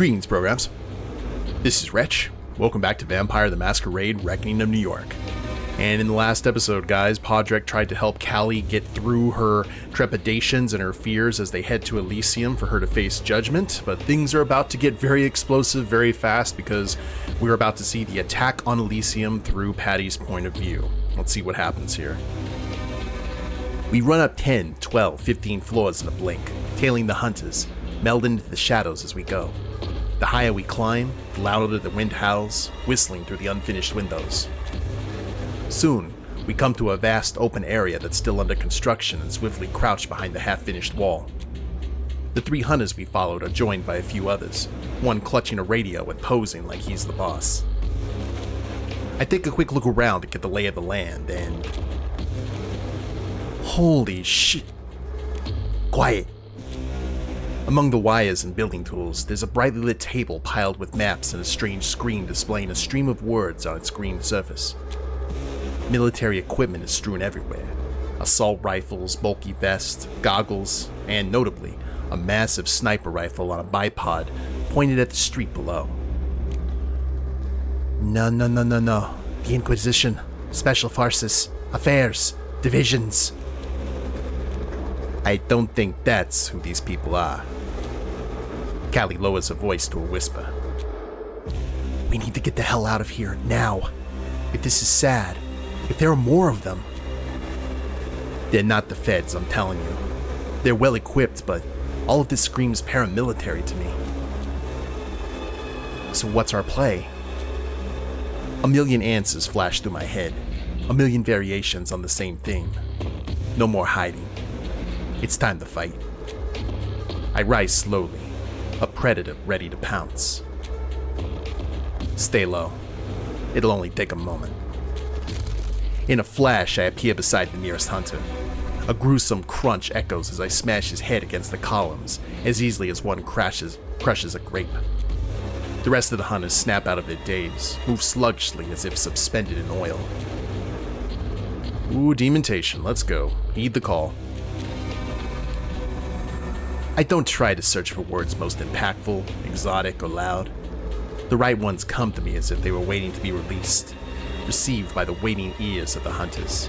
Greetings, programs. This is Wretch. Welcome back to Vampire the Masquerade Reckoning of New York. And in the last episode, guys, Padraic tried to help Callie get through her trepidations and her fears as they head to Elysium for her to face judgment, but things are about to get very explosive very fast because we're about to see the attack on Elysium through Patty's point of view. Let's see what happens here. We run up 10, 12, 15 floors in a blink, tailing the hunters, meld into the shadows as we go. The higher we climb, the louder the wind howls, whistling through the unfinished windows. Soon, we come to a vast open area that's still under construction and swiftly crouch behind the half-finished wall. The three hunters we followed are joined by a few others, one clutching a radio and posing like he's the boss. I take a quick look around to get the lay of the land, and... holy shit! Quiet! Among the wires and building tools, there's a brightly lit table piled with maps and a strange screen displaying a stream of words on its green surface. Military equipment is strewn everywhere. Assault rifles, bulky vests, goggles, and notably, a massive sniper rifle on a bipod pointed at the street below. No. The Inquisition, Special Forces, Affairs, Divisions. I don't think that's who these people are. Callie lowers her voice to a whisper. We need to get the hell out of here, now. If this is sad, if there are more of them. They're not the feds, I'm telling you. They're well equipped, but all of this screams paramilitary to me. So what's our play? A million answers flash through my head. A million variations on the same thing. No more hiding. It's time to fight. I rise slowly, a predator ready to pounce. Stay low. It'll only take a moment. In a flash, I appear beside the nearest hunter. A gruesome crunch echoes as I smash his head against the columns, as easily as one crushes a grape. The rest of the hunters snap out of their daze, move sluggishly as if suspended in oil. Ooh, demontation, let's go. Heed the call. I don't try to search for words most impactful, exotic, or loud. The right ones come to me as if they were waiting to be released, received by the waiting ears of the hunters.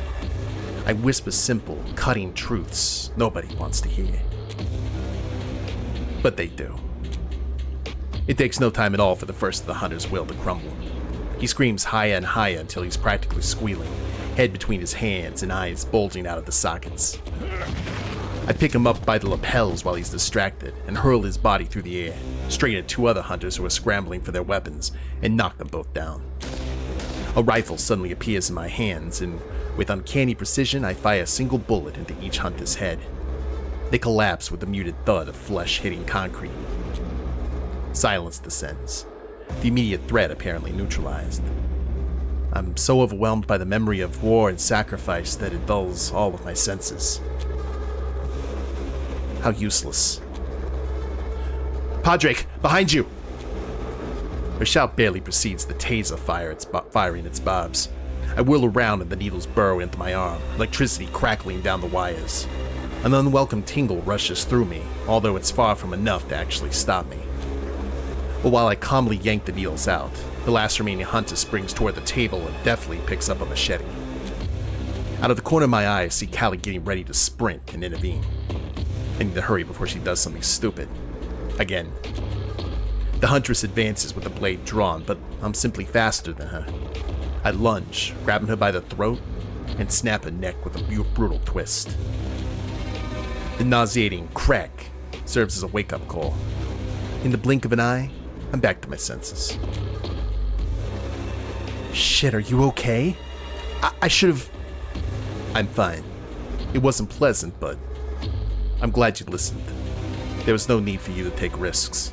I whisper simple, cutting truths nobody wants to hear. But they do. It takes no time at all for the first of the hunter's will to crumble. He screams higher and higher until he's practically squealing, head between his hands and eyes bulging out of the sockets. I pick him up by the lapels while he's distracted and hurl his body through the air, straight at two other hunters who are scrambling for their weapons, and knock them both down. A rifle suddenly appears in my hands, and with uncanny precision, I fire a single bullet into each hunter's head. They collapse with a muted thud of flesh hitting concrete. Silence descends, the immediate threat apparently neutralized. I'm so overwhelmed by the memory of war and sacrifice that it dulls all of my senses. How useless. Padraic, behind you! Her shout barely precedes the taser firing its bobs. I whirl around and the needles burrow into my arm, electricity crackling down the wires. An unwelcome tingle rushes through me, although it's far from enough to actually stop me. But while I calmly yank the needles out, the last remaining hunter springs toward the table and deftly picks up a machete. Out of the corner of my eye, I see Callie getting ready to sprint and intervene. I need to hurry before she does something stupid. Again. The huntress advances with the blade drawn, but I'm simply faster than her. I lunge, grabbing her by the throat, and snap her neck with a brutal twist. The nauseating crack serves as a wake-up call. In the blink of an eye, I'm back to my senses. Shit, are you okay? I should've... I'm fine. It wasn't pleasant, but I'm glad you listened. There was no need for you to take risks.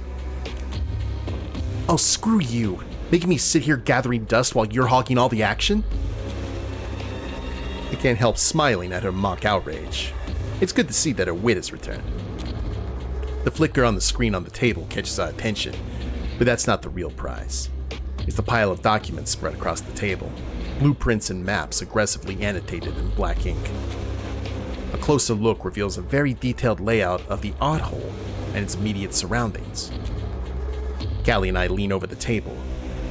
Oh, screw you. Making me sit here gathering dust while you're hogging all the action? I can't help smiling at her mock outrage. It's good to see that her wit has returned. The flicker on the screen on the table catches our attention, but that's not the real prize. It's the pile of documents spread across the table, blueprints and maps aggressively annotated in black ink. A closer look reveals a very detailed layout of the oddhole and its immediate surroundings. Callie and I lean over the table,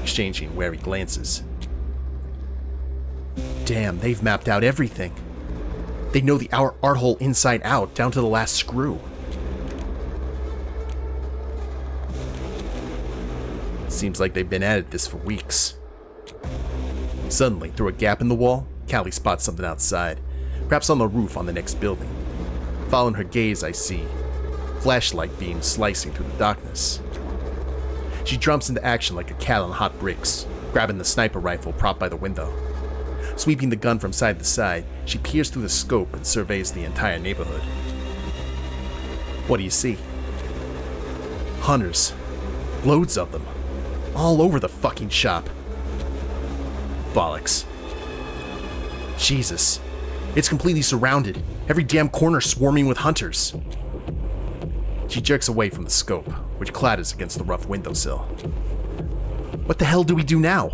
exchanging wary glances. Damn, they've mapped out everything. They know the art hole inside out, down to the last screw. Seems like they've been at this for weeks. Suddenly, through a gap in the wall, Callie spots something outside, perhaps on the roof on the next building. Following her gaze, I see flashlight beams slicing through the darkness. She jumps into action like a cat on hot bricks, grabbing the sniper rifle propped by the window. Sweeping the gun from side to side, she peers through the scope and surveys the entire neighborhood. What do you see? Hunters. Loads of them. All over the fucking shop. Bollocks. Jesus. It's completely surrounded. Every damn corner swarming with hunters. She jerks away from the scope, which clatters against the rough windowsill. What the hell do we do now?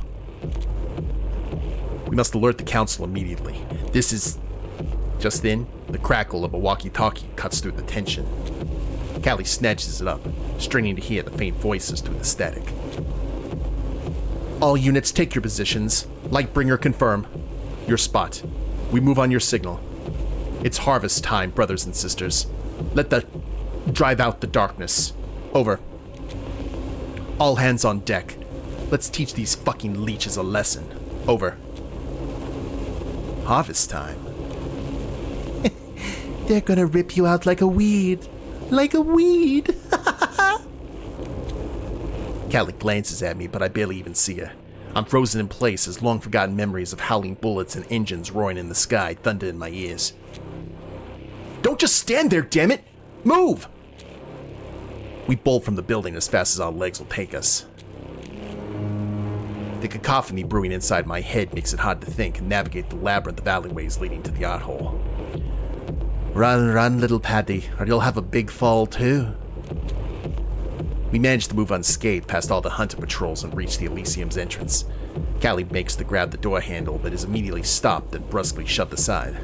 We must alert the council immediately. This is... Just then, the crackle of a walkie-talkie cuts through the tension. Callie snatches it up, straining to hear the faint voices through the static. All units, take your positions. Lightbringer, confirm. Your spot. We move on your signal. It's harvest time, brothers and sisters. Drive out the darkness. Over. All hands on deck. Let's teach these fucking leeches a lesson. Over. Harvest time. They're gonna rip you out like a weed. Like a weed. Callie glances at me, but I barely even see her. I'm frozen in place as long-forgotten memories of howling bullets and engines roaring in the sky thunder in my ears. Don't just stand there, damn it! Move! We bolt from the building as fast as our legs will take us. The cacophony brewing inside my head makes it hard to think and navigate the labyrinth of alleyways leading to the art hole. Run, run, little Paddy, or you'll have a big fall too. We manage to move unscathed past all the hunter patrols and reach the Elysium's entrance. Callie makes to grab the door handle, but is immediately stopped and brusquely shoved aside.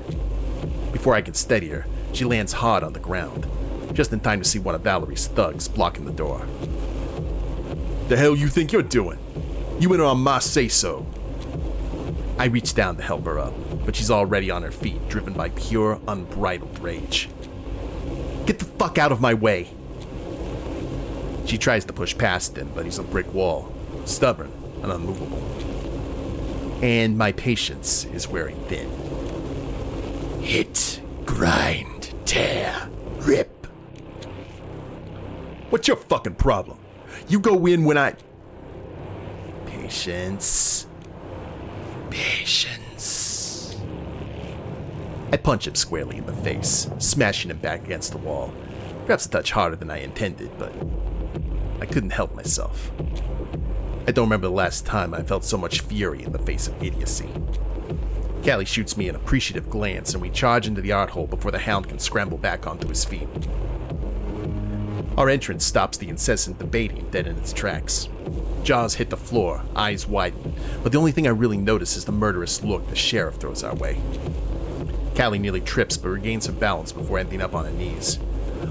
Before I can steady her, she lands hard on the ground, just in time to see one of Valerie's thugs blocking the door. The hell you think you're doing? You went on my say-so. I reach down to help her up, but she's already on her feet, driven by pure, unbridled rage. Get the fuck out of my way! She tries to push past him, but he's a brick wall, stubborn and unmovable. And my patience is wearing thin. Hit, grind, tear, rip. What's your fucking problem? You go in when I... Patience. Patience. I punch him squarely in the face, smashing him back against the wall. Perhaps a touch harder than I intended, but I couldn't help myself. I don't remember the last time I felt so much fury in the face of idiocy. Callie shoots me an appreciative glance, and we charge into the art hole before the hound can scramble back onto his feet. Our entrance stops the incessant debating dead in its tracks. Jaws hit the floor, eyes widen, but the only thing I really notice is the murderous look the sheriff throws our way. Callie nearly trips but regains her balance before ending up on her knees.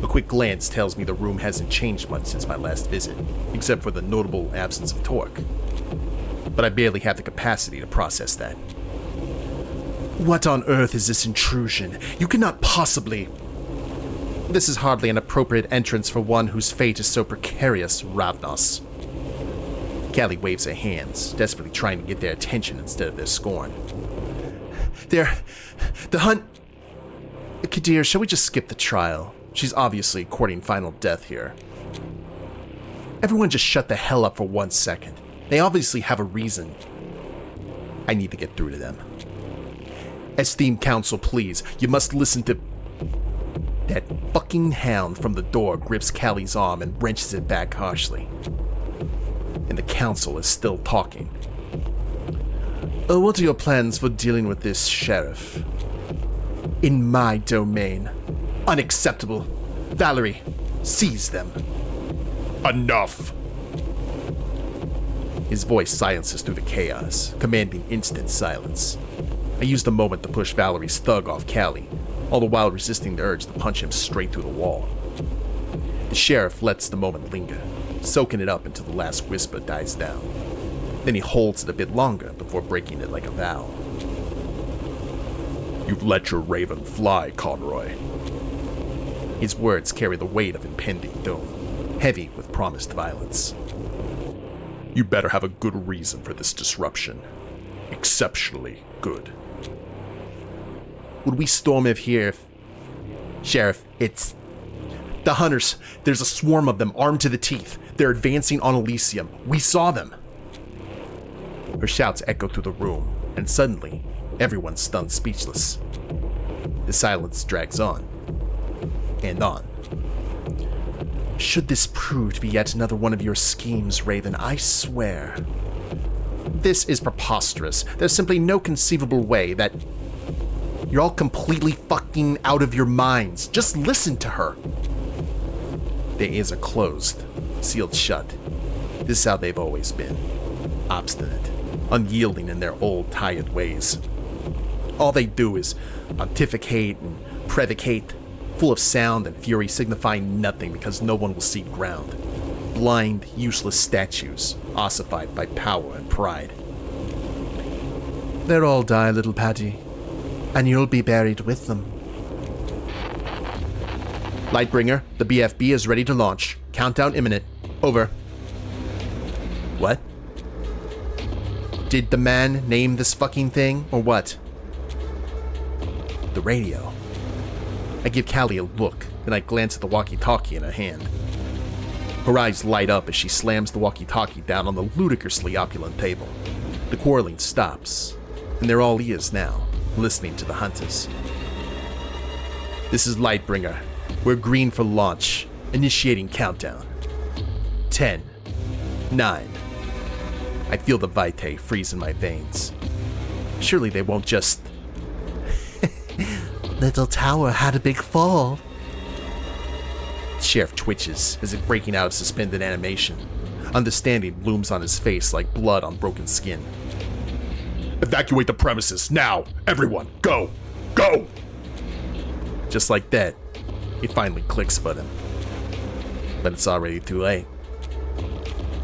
A quick glance tells me the room hasn't changed much since my last visit, except for the notable absence of torque. But I barely have the capacity to process that. What on earth is this intrusion? You cannot possibly... This is hardly an appropriate entrance for one whose fate is so precarious, Ravnos. Callie waves her hands, desperately trying to get their attention instead of their scorn. The hunt... Kadir, shall we just skip the trial? She's obviously courting final death here. Everyone just shut the hell up for 1 second. They obviously have a reason. I need to get through to them. Esteemed counsel, please, you must listen to... That fucking hound from the door grips Callie's arm and wrenches it back harshly. And the counsel is still talking. What are your plans for dealing with this sheriff? In my domain. Unacceptable. Valerie, seize them. Enough! His voice silences through the chaos, commanding instant silence. I use the moment to push Valerie's thug off Callie, all the while resisting the urge to punch him straight through the wall. The sheriff lets the moment linger, soaking it up until the last whisper dies down. Then he holds it a bit longer before breaking it like a vow. "You've let your raven fly, Conroy." His words carry the weight of impending doom, heavy with promised violence. "You better have a good reason for this disruption. Exceptionally good." "Would we storm it here if... Sheriff, it's... the hunters. There's a swarm of them, armed to the teeth. They're advancing on Elysium. We saw them." Her shouts echo through the room, and suddenly, everyone's stunned speechless. The silence drags on. And on. "Should this prove to be yet another one of your schemes, Raven, I swear. This is preposterous. There's simply no conceivable way that... You're all completely fucking out of your minds. Just listen to her." Their ears are closed, sealed shut. This is how they've always been. Obstinate, unyielding in their old, tired ways. All they do is pontificate and predicate, full of sound and fury, signifying nothing because no one will cede ground. Blind, useless statues, ossified by power and pride. "They'll all die, little Patty, and you'll be buried with them." "Lightbringer, the BFB is ready to launch. Countdown imminent. Over." "What? Did the man name this fucking thing, or what?" "The radio." I give Callie a look, then I glance at the walkie-talkie in her hand. Her eyes light up as she slams the walkie-talkie down on the ludicrously opulent table. The quarreling stops, and they're all ears now, listening to the hunters. "This is Lightbringer. We're green for launch. Initiating countdown. 10, 9. I feel the vitae freeze in my veins. Surely they won't just... "Little tower had a big fall." The sheriff twitches as if breaking out of suspended animation. Understanding blooms on his face like blood on broken skin. "Evacuate the premises, now! Everyone, go! Go!" Just like that, it finally clicks for them. But it's already too late.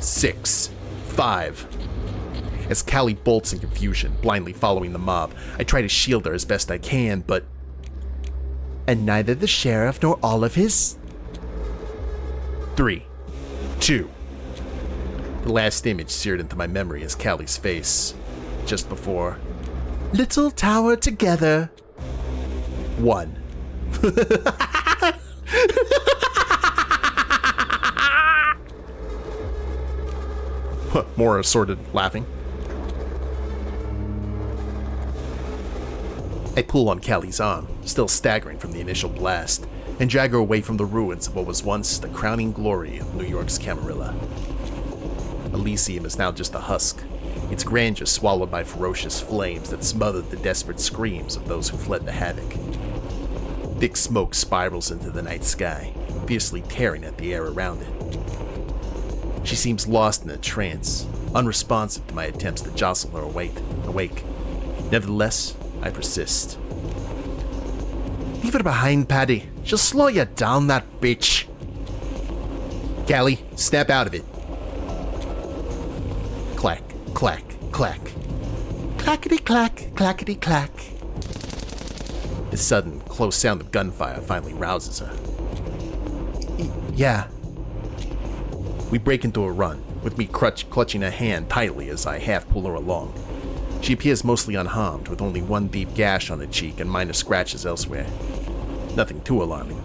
6, 5. As Callie bolts in confusion, blindly following the mob, I try to shield her as best I can, but... "And neither the sheriff nor all of his..." 3, 2. The last image seared into my memory is Callie's face, just before... "Little tower together." 1. More assorted laughing. I pull on Callie's arm, still staggering from the initial blast, and drag her away from the ruins of what was once the crowning glory of New York's Camarilla. Elysium is now just a husk, its grandeur swallowed by ferocious flames that smothered the desperate screams of those who fled the havoc. Thick smoke spirals into the night sky, fiercely tearing at the air around it. She seems lost in a trance, unresponsive to my attempts to jostle her awake. Nevertheless, I persist. "Leave her behind, Paddy. She'll slow you down, that bitch." "Callie, snap out of it." Clack, clack, clack. Clackety-clack, clackety-clack. The sudden, close sound of gunfire finally rouses her. "Yeah." We break into a run, with me clutching her hand tightly as I half pull her along. She appears mostly unharmed, with only one deep gash on her cheek and minor scratches elsewhere. Nothing too alarming.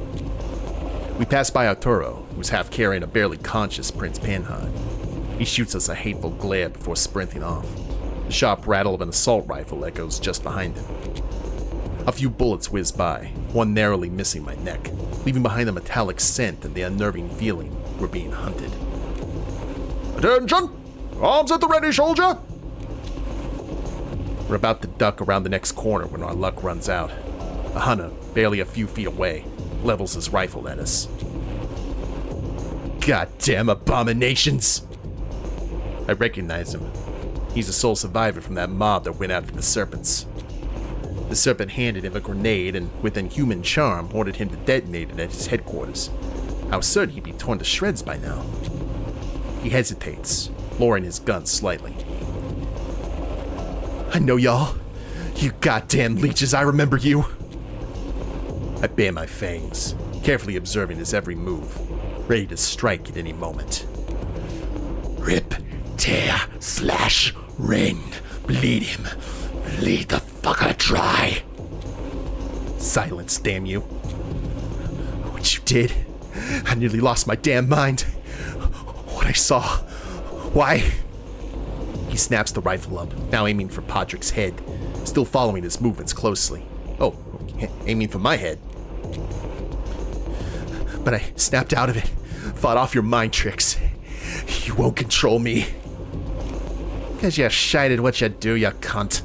We pass by Arturo, who's half carrying a barely conscious Prince Panhard. He shoots us a hateful glare before sprinting off. The sharp rattle of an assault rifle echoes just behind him. A few bullets whiz by, one narrowly missing my neck, leaving behind a metallic scent and the unnerving feeling we're being hunted. "Attention! Arms at the ready, soldier!" We're about to duck around the next corner when our luck runs out. A hunter, barely a few feet away, levels his rifle at us. "Goddamn abominations!" I recognize him. He's the sole survivor from that mob that went after the serpents. The serpent handed him a grenade and, with inhuman charm, ordered him to detonate it at his headquarters. I was certain he'd be torn to shreds by now. He hesitates, lowering his gun slightly. I know y'all. You goddamn leeches, I remember you. I bare my fangs, carefully observing his every move, ready to strike at any moment. Rip, tear, slash, rend, bleed him. Bleed the fucker dry. Silence, damn you. What you did? I nearly lost my damn mind. What I saw. Why? He snaps the rifle up, now aiming for Padraic's head, still following his movements closely. Oh, aiming for my head. But I snapped out of it, fought off your mind tricks. You won't control me. 'Cause you're shite at what you do, you cunt.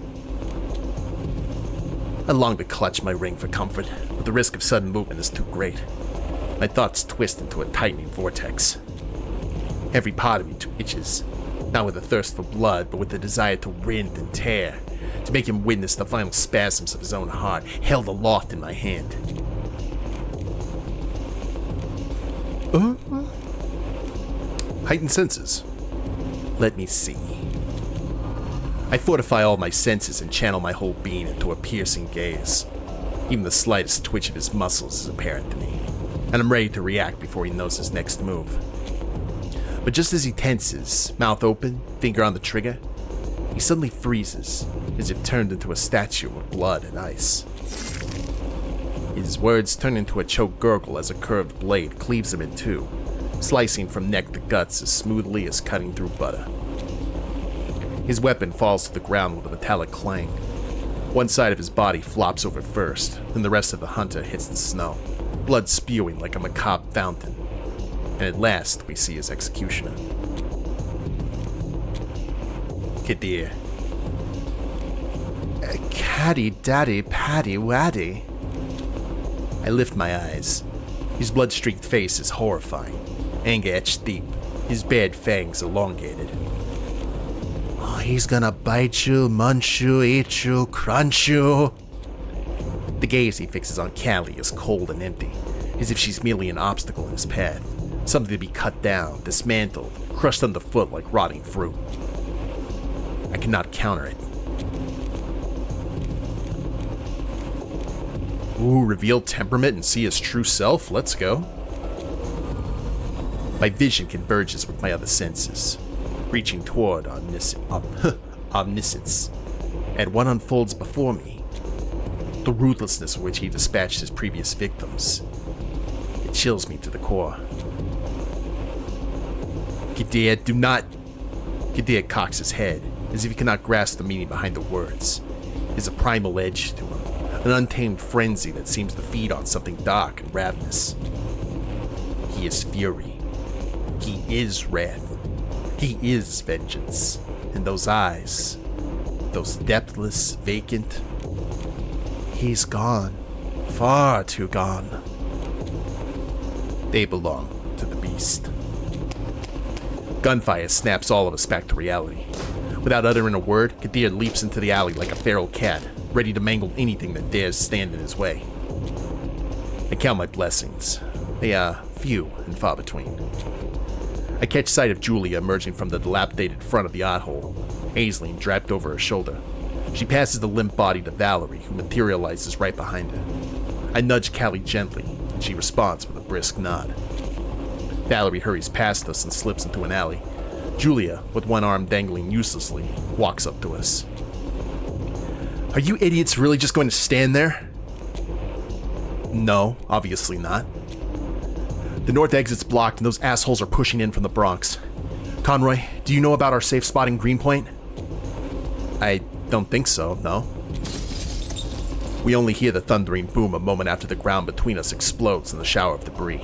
I long to clutch my ring for comfort, but the risk of sudden movement is too great. My thoughts twist into a tightening vortex. Every part of me itches, not with a thirst for blood, but with the desire to rend and tear, to make him witness the final spasms of his own heart, held aloft in my hand. Heightened senses. Let me see. I fortify all my senses and channel my whole being into a piercing gaze. Even the slightest twitch of his muscles is apparent to me, and I'm ready to react before he knows his next move. But just as he tenses, mouth open, finger on the trigger, he suddenly freezes, as if turned into a statue of blood and ice. His words turn into a choked gurgle as a curved blade cleaves him in two, slicing from neck to guts as smoothly as cutting through butter. His weapon falls to the ground with a metallic clang. One side of his body flops over first, then the rest of the hunter hits the snow, blood spewing like a macabre fountain. And at last, we see his executioner. Kadir. Caddy, daddy, paddy, waddy. I lift my eyes. His blood-streaked face is horrifying, anger etched deep, his bared fangs elongated. Oh, he's gonna bite you, munch you, eat you, crunch you. The gaze he fixes on Callie is cold and empty, as if she's merely an obstacle in his path, something to be cut down, dismantled, crushed underfoot like rotting fruit. I cannot counter it. Ooh, reveal temperament and see his true self? Let's go. My vision converges with my other senses, reaching toward omniscience, and what unfolds before me, the ruthlessness with which he dispatched his previous victims, it chills me to the core. Kadir, do not... Kadir cocks his head, as if he cannot grasp the meaning behind the words. There's a primal edge to him, an untamed frenzy that seems to feed on something dark and ravenous. He is fury. He is wrath. He is vengeance. And those eyes, those depthless, vacant, he's gone. Far too gone. They belong to the beast. Gunfire snaps all of us back to reality. Without uttering a word, Kadir leaps into the alley like a feral cat, ready to mangle anything that dares stand in his way. I count my blessings. They are few and far between. I catch sight of Julia emerging from the dilapidated front of the oddhole, Aisling draped over her shoulder. She passes the limp body to Valerie, who materializes right behind her. I nudge Callie gently, and she responds with a brisk nod. Valerie hurries past us and slips into an alley. Julia, with one arm dangling uselessly, walks up to us. Are you idiots really just going to stand there? No, obviously not. The north exit's blocked and those assholes are pushing in from the Bronx. Conroy, do you know about our safe spot in Greenpoint? I don't think so, no. We only hear the thundering boom a moment after the ground between us explodes in the shower of debris.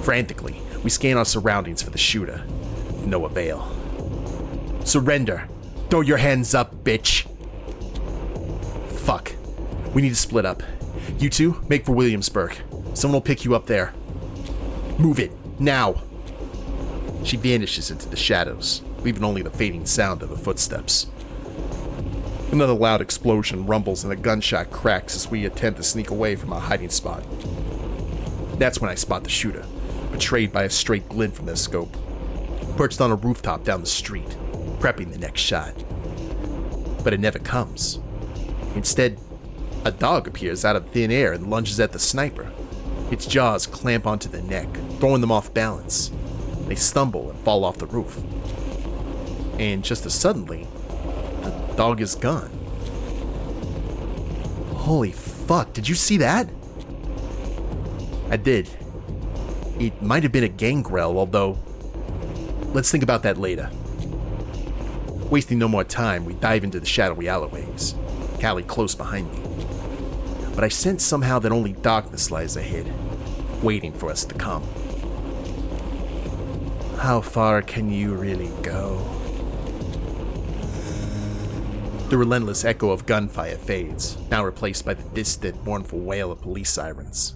Frantically, we scan our surroundings for the shooter. No avail. Surrender! Throw your hands up, bitch! Fuck. We need to split up. You two, make for Williamsburg. Someone will pick you up there. Move it, now! She vanishes into the shadows, leaving only the fading sound of the footsteps. Another loud explosion rumbles and a gunshot cracks as we attempt to sneak away from our hiding spot. That's when I spot the shooter, betrayed by a straight glint from their scope. perched on a rooftop down the street, prepping the next shot. But it never comes. Instead, a dog appears out of thin air and lunges at the sniper. Its jaws clamp onto the neck, throwing them off balance. They stumble and fall off the roof. And just as suddenly, the dog is gone. Holy fuck, did you see that? I did. It might have been a gangrel, although let's think about that later. Wasting no more time, we dive into the shadowy alleyways, Callie close behind me. But I sense somehow that only darkness lies ahead, waiting for us to come. How far can you really go? The relentless echo of gunfire fades, now replaced by the distant, mournful wail of police sirens.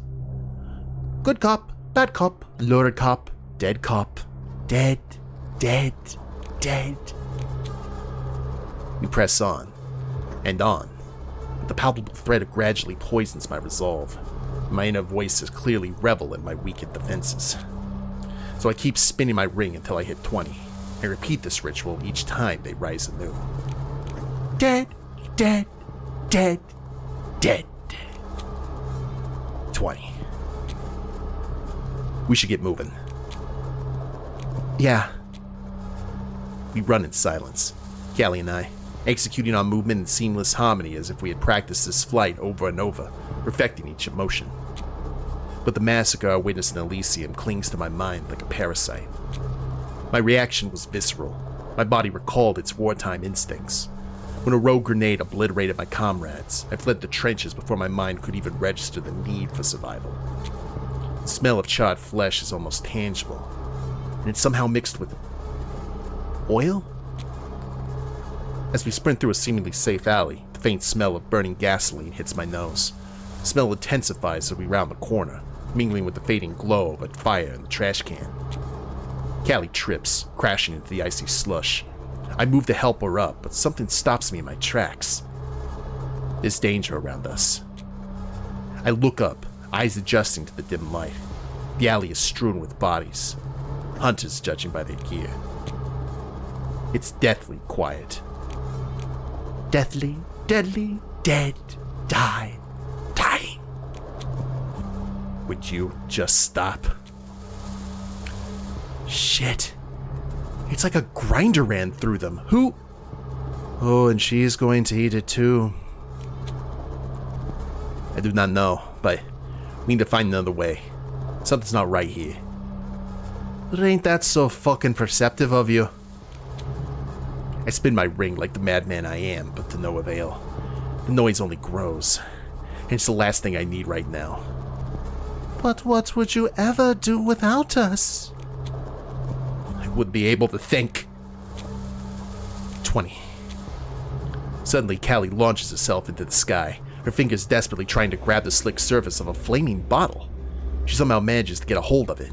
Good cop, bad cop, lurid cop, dead cop, dead, dead, dead. We press on, and on. The palpable threat of gradually poisons my resolve. My inner voices clearly revel in my weakened defenses. So I keep spinning my ring until I hit 20. I repeat this ritual each time they rise anew. Dead, dead, dead, dead. 20. We should get moving. Yeah. We run in silence, Callie and I, executing our movement in seamless harmony as if we had practiced this flight over and over, perfecting each emotion. But the massacre I witnessed in Elysium clings to my mind like a parasite. My reaction was visceral. My body recalled its wartime instincts. When a rogue grenade obliterated my comrades, I fled the trenches before my mind could even register the need for survival. The smell of charred flesh is almost tangible, and it's somehow mixed with oil? As we sprint through a seemingly safe alley, the faint smell of burning gasoline hits my nose. The smell intensifies as we round the corner, mingling with the fading glow of a fire in the trash can. Callie trips, crashing into the icy slush. I move to help her up, but something stops me in my tracks. There's danger around us. I look up, eyes adjusting to the dim light. The alley is strewn with bodies. Hunters, judging by their gear. It's deathly quiet. Deathly, deadly, dead, died, dying. Would you just stop? Shit. It's like a grinder ran through them. Who? Oh, and she's going to eat it too. I do not know, but we need to find another way. Something's not right here. But ain't that so fucking perceptive of you? I spin my ring like the madman I am, but to no avail. The noise only grows, and it's the last thing I need right now. But what would you ever do without us? I wouldn't be able to think. 20. Suddenly, Callie launches herself into the sky, her fingers desperately trying to grab the slick surface of a flaming bottle. She somehow manages to get a hold of it.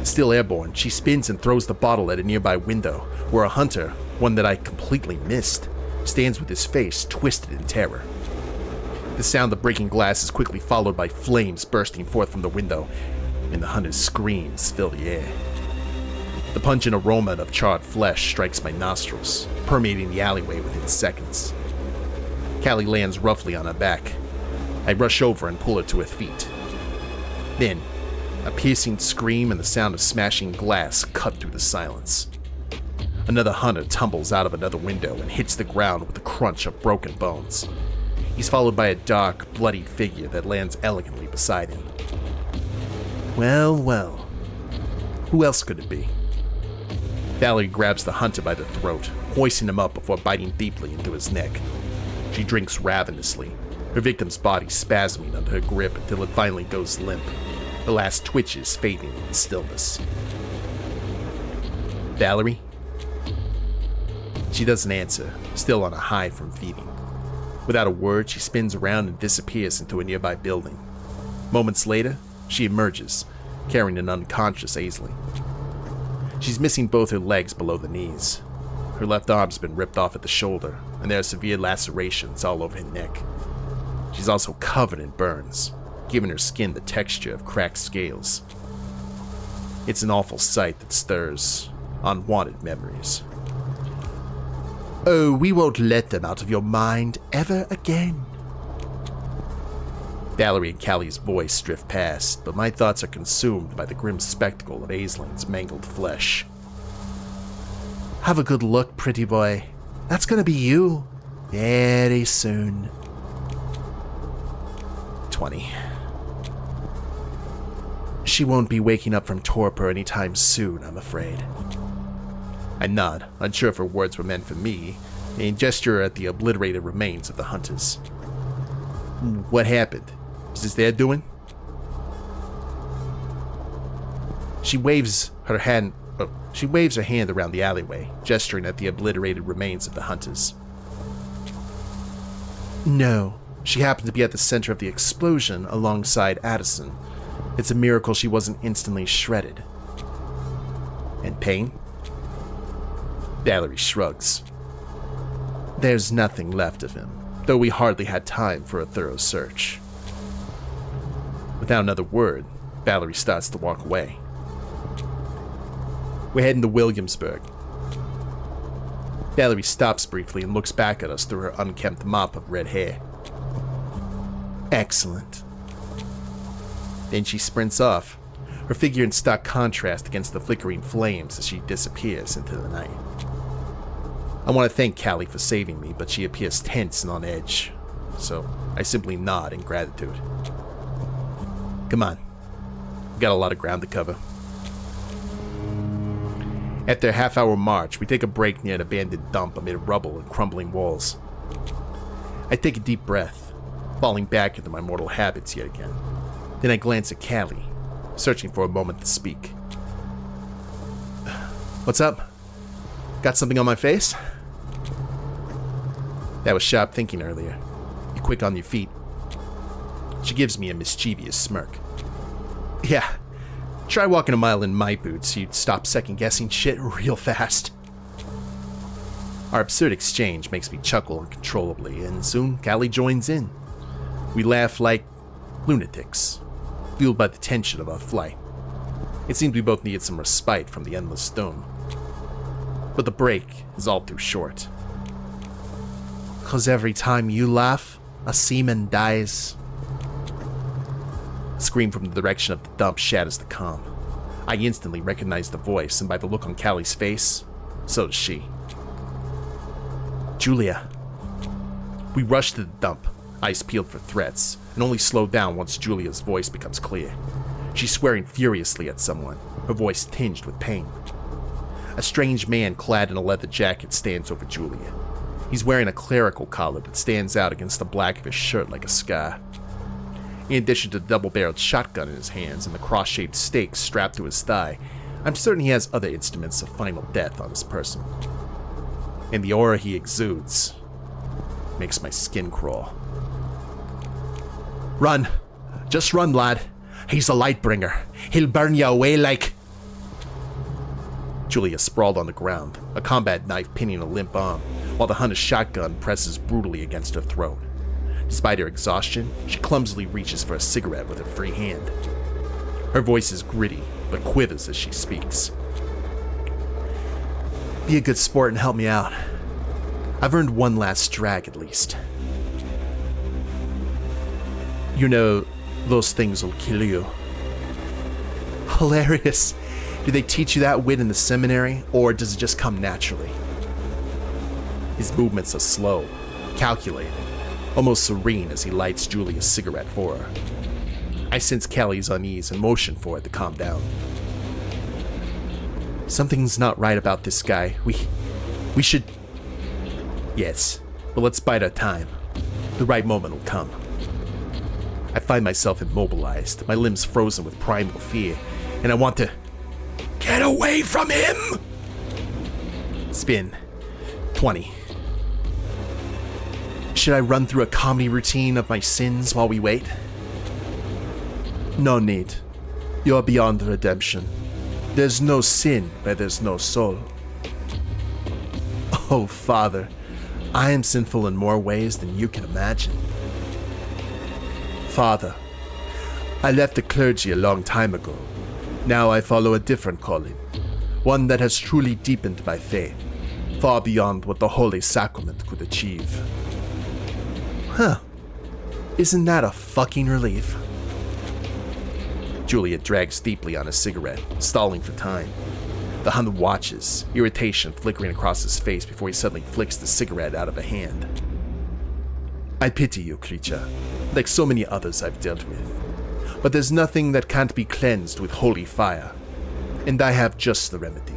Still airborne, she spins and throws the bottle at a nearby window, where a hunter, one that I completely missed, stands with his face twisted in terror. The sound of breaking glass is quickly followed by flames bursting forth from the window, and the hunter's screams fill the air. The pungent aroma of charred flesh strikes my nostrils, permeating the alleyway within seconds. Callie lands roughly on her back. I rush over and pull her to her feet. Then, a piercing scream and the sound of smashing glass cut through the silence. Another hunter tumbles out of another window and hits the ground with the crunch of broken bones. He's followed by a dark, bloodied figure that lands elegantly beside him. Well, well. Who else could it be? Valerie grabs the hunter by the throat, hoisting him up before biting deeply into his neck. She drinks ravenously, her victim's body spasming under her grip until it finally goes limp, the last twitches fading in the stillness. Valerie? She doesn't answer, still on a high from feeding. Without a word, she spins around and disappears into a nearby building. Moments later, she emerges, carrying an unconscious Aisley. She's missing both her legs below the knees. Her left arm's been ripped off at the shoulder, and there are severe lacerations all over her neck. She's also covered in burns, giving her skin the texture of cracked scales. It's an awful sight that stirs unwanted memories. Oh, we won't let them out of your mind ever again. Valerie and Callie's voice drift past, but my thoughts are consumed by the grim spectacle of Aisline's mangled flesh. Have a good look, pretty boy. That's gonna be you very soon. 20. She won't be waking up from torpor anytime soon, I'm afraid. I nod, unsure if her words were meant for me, and gesture at the obliterated remains of the hunters. What happened? Is this their doing? She waves her hand around the alleyway, gesturing at the obliterated remains of the hunters. No, she happened to be at the center of the explosion alongside Addison. It's a miracle she wasn't instantly shredded. And Payne? Valerie shrugs. There's nothing left of him, though we hardly had time for a thorough search. Without another word, Valerie starts to walk away. We're heading to Williamsburg. Valerie stops briefly and looks back at us through her unkempt mop of red hair. Excellent. Then she sprints off, her figure in stark contrast against the flickering flames as she disappears into the night. I want to thank Callie for saving me, but she appears tense and on edge, so I simply nod in gratitude. Come on, we've got a lot of ground to cover. After a half-hour march, we take a break near an abandoned dump amid rubble and crumbling walls. I take a deep breath, falling back into my mortal habits yet again. Then I glance at Callie, searching for a moment to speak. What's up? Got something on my face? That was sharp thinking earlier. You're quick on your feet. She gives me a mischievous smirk. Yeah, try walking a mile in my boots, you'd stop second-guessing shit real fast. Our absurd exchange makes me chuckle uncontrollably, and soon Callie joins in. We laugh like lunatics, fueled by the tension of our flight. It seems we both needed some respite from the endless stone. But the break is all too short. 'Cause every time you laugh, a seaman dies. A scream from the direction of the dump shatters the calm. I instantly recognize the voice, and by the look on Callie's face, so does she. Julia. We rush to the dump, eyes peeled for threats, and only slow down once Julia's voice becomes clear. She's swearing furiously at someone, her voice tinged with pain. A strange man clad in a leather jacket stands over Julia. He's wearing a clerical collar that stands out against the black of his shirt like a scar. In addition to the double-barreled shotgun in his hands and the cross-shaped stake strapped to his thigh, I'm certain he has other instruments of final death on his person. And the aura he exudes makes my skin crawl. Run! Just run, lad. He's a lightbringer. He'll burn you away like... Julia sprawled on the ground, a combat knife pinning a limp arm, while the hunter's shotgun presses brutally against her throat. Despite her exhaustion, she clumsily reaches for a cigarette with her free hand. Her voice is gritty, but quivers as she speaks. Be a good sport and help me out. I've earned one last drag at least. You know, those things will kill you. Hilarious. Do they teach you that wit in the seminary, or does it just come naturally? His movements are slow, calculated, almost serene as he lights Julia's cigarette for her. I sense Callie's unease and motion for it to calm down. Something's not right about this guy. We should... Yes, but let's bide our time. The right moment will come. I find myself immobilized, my limbs frozen with primal fear, and I want to... Get away from him! Spin. 20. Should I run through a comedy routine of my sins while we wait? No need. You're beyond redemption. There's no sin where there's no soul. Oh, Father, I am sinful in more ways than you can imagine. Father, I left the clergy a long time ago. Now I follow a different calling, One that has truly deepened my faith, far beyond what the Holy Sacrament could achieve. Huh. Isn't that a fucking relief? Juliet drags deeply on a cigarette, stalling for time. The Hunt watches, irritation flickering across his face before he suddenly flicks the cigarette out of a hand. I pity you, creature, like so many others I've dealt with. But there's nothing that can't be cleansed with holy fire, and I have just the remedy.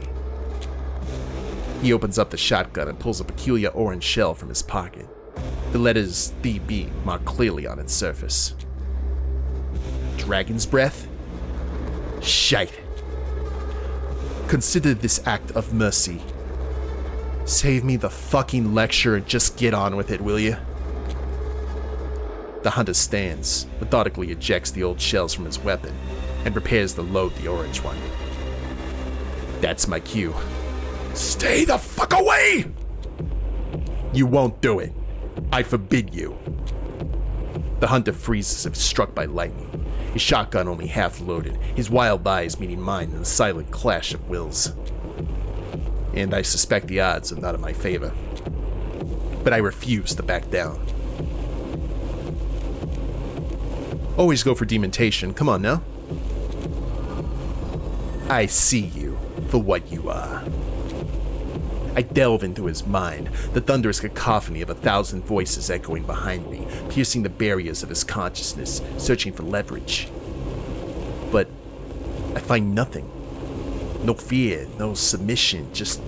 He opens up the shotgun and pulls a peculiar orange shell from his pocket, the letters DB marked clearly on its surface. Dragon's breath? Shite. Consider this act of mercy. Save me the fucking lecture and just get on with it, will you? The hunter stands, methodically ejects the old shells from his weapon, and prepares to load the orange one. That's my cue. Stay the fuck away! You won't do it. I forbid you. The hunter freezes as if struck by lightning, his shotgun only half loaded, his wild eyes meeting mine in a silent clash of wills. And I suspect the odds are not in my favor. But I refuse to back down. Always go for dementation, come on now. I see you for what you are. I delve into his mind, the thunderous cacophony of 1,000 voices echoing behind me, piercing the barriers of his consciousness, searching for leverage. But I find nothing. No fear, no submission, just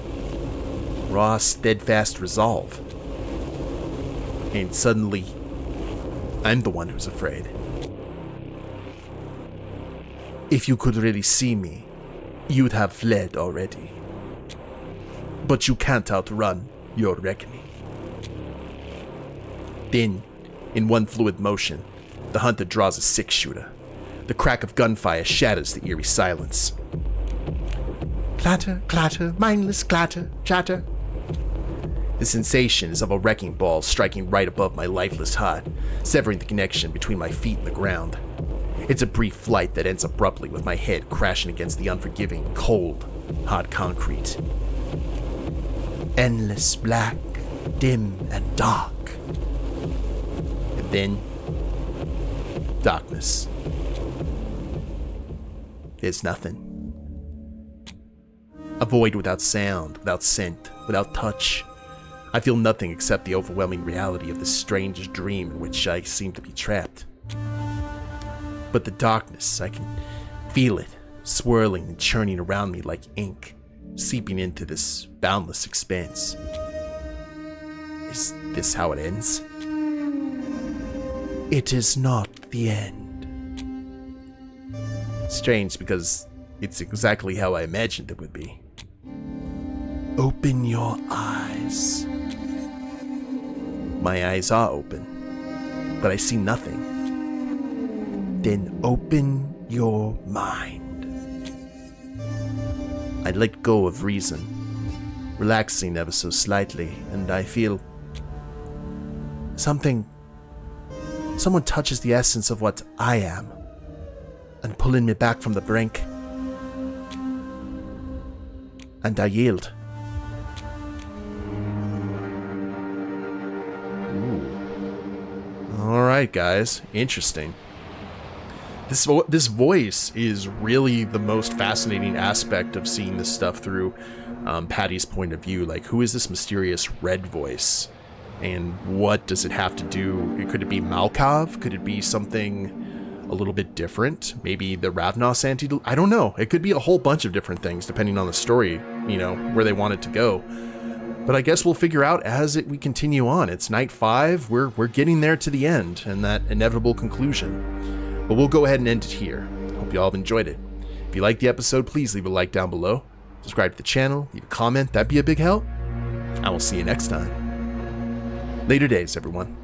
raw, steadfast resolve. And suddenly, I'm the one who's afraid. If you could really see me, you'd have fled already. But you can't outrun your reckoning. Then, in one fluid motion, the hunter draws a six-shooter. The crack of gunfire shatters the eerie silence. Clatter, clatter, mindless clatter, chatter. The sensation is of a wrecking ball striking right above my lifeless heart, severing the connection between my feet and the ground. It's a brief flight that ends abruptly with my head crashing against the unforgiving, cold, hard concrete. Endless black, dim and dark. And then, darkness. There's nothing. A void without sound, without scent, without touch. I feel nothing except the overwhelming reality of this strange dream in which I seem to be trapped. But the darkness, I can feel it, swirling and churning around me like ink, seeping into this boundless expanse. Is this how it ends? It is not the end. Strange, because it's exactly how I imagined it would be. Open your eyes. My eyes are open, but I see nothing. Then open your mind. I let go of reason, relaxing ever so slightly, and I feel someone touches the essence of what I am, and pulling me back from the brink. And I yield. Ooh. Alright guys, interesting. This voice is really the most fascinating aspect of seeing this stuff through Patty's point of view. Like, who is this mysterious red voice? And what does it have to do? Could it be Malkav? Could it be something a little bit different? Maybe the Ravnos antidote? I don't know. It could be a whole bunch of different things depending on the story, you know, where they want it to go. But I guess we'll figure out as we continue on. It's night 5. We're getting there to the end and that inevitable conclusion. But we'll go ahead and end it here. Hope you all have enjoyed it. If you liked the episode, please leave a like down below. Subscribe to the channel, leave a comment, that'd be a big help. I will see you next time. Later days, everyone.